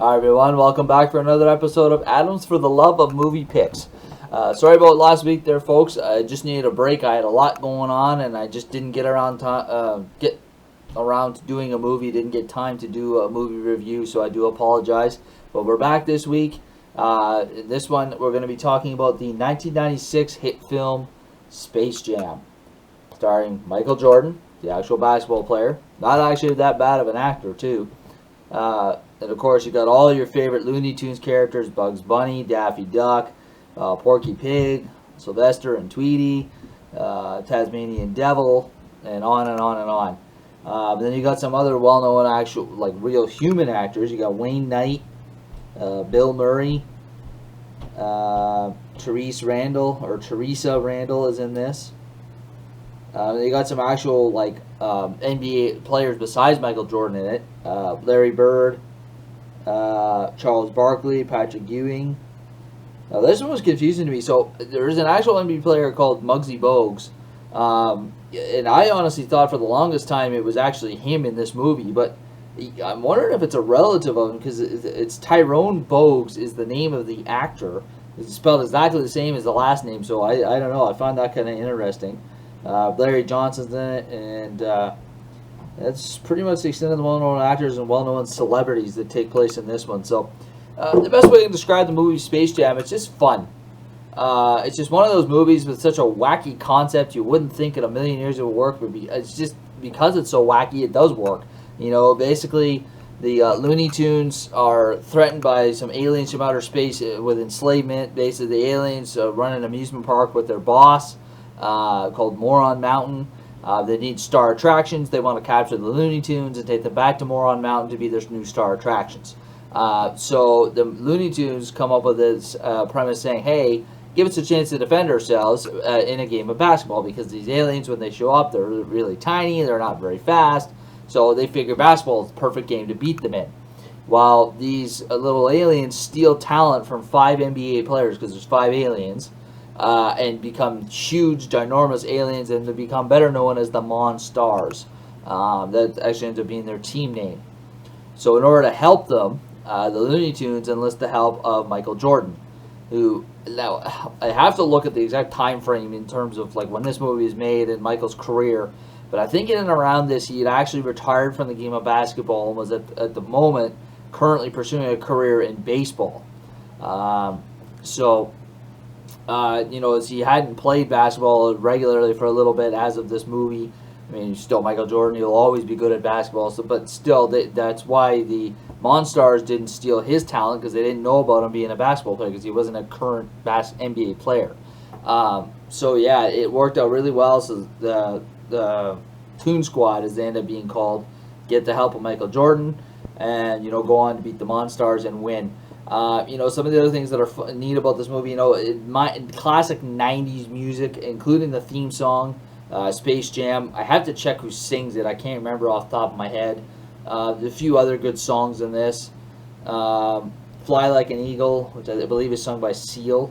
Hi everyone, welcome back for another episode of Adams for the Love of Movie Picks. Sorry about last week there, folks. I just needed a break. I had a lot going on, and I just didn't get around to doing a movie. Didn't get time to do a movie review, so I do apologize. But we're back this week. This one, we're going to be talking about the 1996 hit film Space Jam, starring Michael Jordan, the actual basketball player. Not actually that bad of an actor, too. And of course, you got all your favorite Looney Tunes characters: Bugs Bunny, Daffy Duck, Porky Pig, Sylvester and Tweety, Tasmanian Devil, and on and on and on. Then you got some other well-known actual, like real human actors. You got Wayne Knight, Bill Murray, Teresa Randall is in this. You got some actual NBA players besides Michael Jordan in it. Larry Bird, Charles Barkley, Patrick Ewing. Now this one was confusing to me. So there's an actual NBA player called Muggsy Bogues, and I honestly thought for the longest time it was actually him in this movie. But I'm wondering if it's a relative of him, because it's Tyrone Bogues is the name of the actor. It's spelled exactly the same as the last name. So I don't know. I found that kind of interesting. Larry Johnson's in it, and that's pretty much the extent of the well-known actors and well-known celebrities that take place in this one. So, the best way to describe the movie Space Jam, it's just fun. It's just one of those movies with such a wacky concept you wouldn't think in a million years it would work. It's just because it's so wacky, it does work. You know, basically, the Looney Tunes are threatened by some aliens from outer space with enslavement. Basically, the aliens run an amusement park with their boss called Moron Mountain. They need star attractions. They want to capture the Looney Tunes and take them back to Moron Mountain to be their new star attractions. So the Looney Tunes come up with this premise saying, hey, give us a chance to defend ourselves in a game of basketball, because these aliens, when they show up, they're really tiny, they're not very fast, so they figure basketball is the perfect game to beat them in. While these little aliens steal talent from 5 NBA players, because there's 5 aliens, and become huge, ginormous aliens, and to become better known as the Monstars. That actually ends up being their team name. So in order to help them, the Looney Tunes enlist the help of Michael Jordan, who, now, I have to look at the exact time frame in terms of like when this movie is made and Michael's career, but I think in and around this, he had actually retired from the game of basketball and was at the moment currently pursuing a career in baseball. As he hadn't played basketball regularly for a little bit as of this movie. I mean, still Michael Jordan, he'll always be good at basketball, but still, that's why the Monstars didn't steal his talent, because they didn't know about him being a basketball player, because he wasn't a current NBA player. It worked out really well. So the Toon Squad, as they end up being called, get the help of Michael Jordan, and go on to beat the Monstars and win. Some of the other things that are neat about this movie, classic 90s music, including the theme song, Space Jam. I have to check who sings it. I can't remember off the top of my head. A few other good songs in this. Fly Like an Eagle, which I believe is sung by Seal.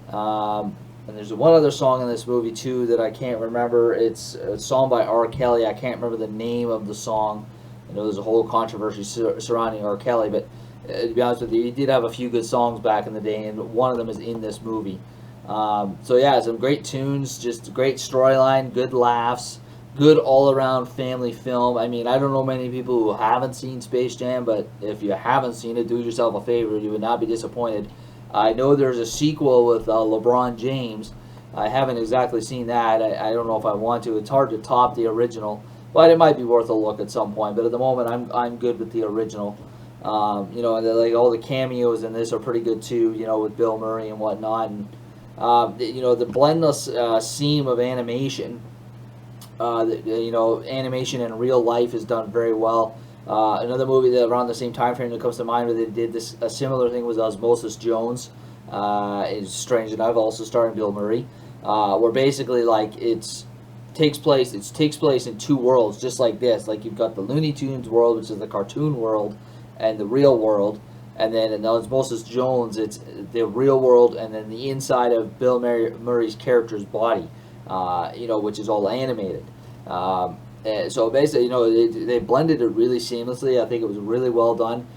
And there's one other song in this movie, too, that I can't remember. It's a song by R. Kelly. I can't remember the name of the song. I know there's a whole controversy surrounding R. Kelly, but to be honest with you, he did have a few good songs back in the day, and one of them is in this movie. Some great tunes, just a great storyline, good laughs, good all-around family film. I mean, I don't know many people who haven't seen Space Jam, but if you haven't seen it, do yourself a favor. You would not be disappointed. I know there's a sequel with LeBron James. I haven't exactly seen that. I don't know if I want to. It's hard to top the original, but it might be worth a look at some point. But at the moment, I'm good with the original. All the cameos in this are pretty good too, with Bill Murray and whatnot. And, the blendless seam of animation, animation in real life is done very well. Another movie that around the same time frame that comes to mind where they did a similar thing was Osmosis Jones. Is strange enough, also starring Bill Murray, where basically it takes place in 2 worlds, just like this. Like, you've got the Looney Tunes world, which is the cartoon world, and the real world, and then in Osmosis Jones, it's the real world, and then the inside of Bill Murray's character's body, which is all animated. So basically, they blended it really seamlessly. I think it was really well done.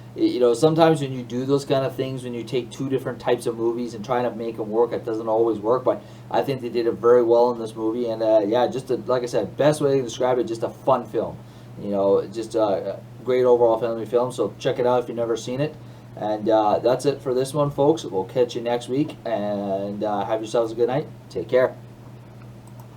Sometimes when you do those kind of things, when you take two different types of movies and trying to make them work, it doesn't always work. But I think they did it very well in this movie, and like I said, best way to describe it, just a fun film. Just a great overall family film. So check it out if you've never seen it. And that's it for this one, folks. We'll catch you next week, and have yourselves a good night. Take care.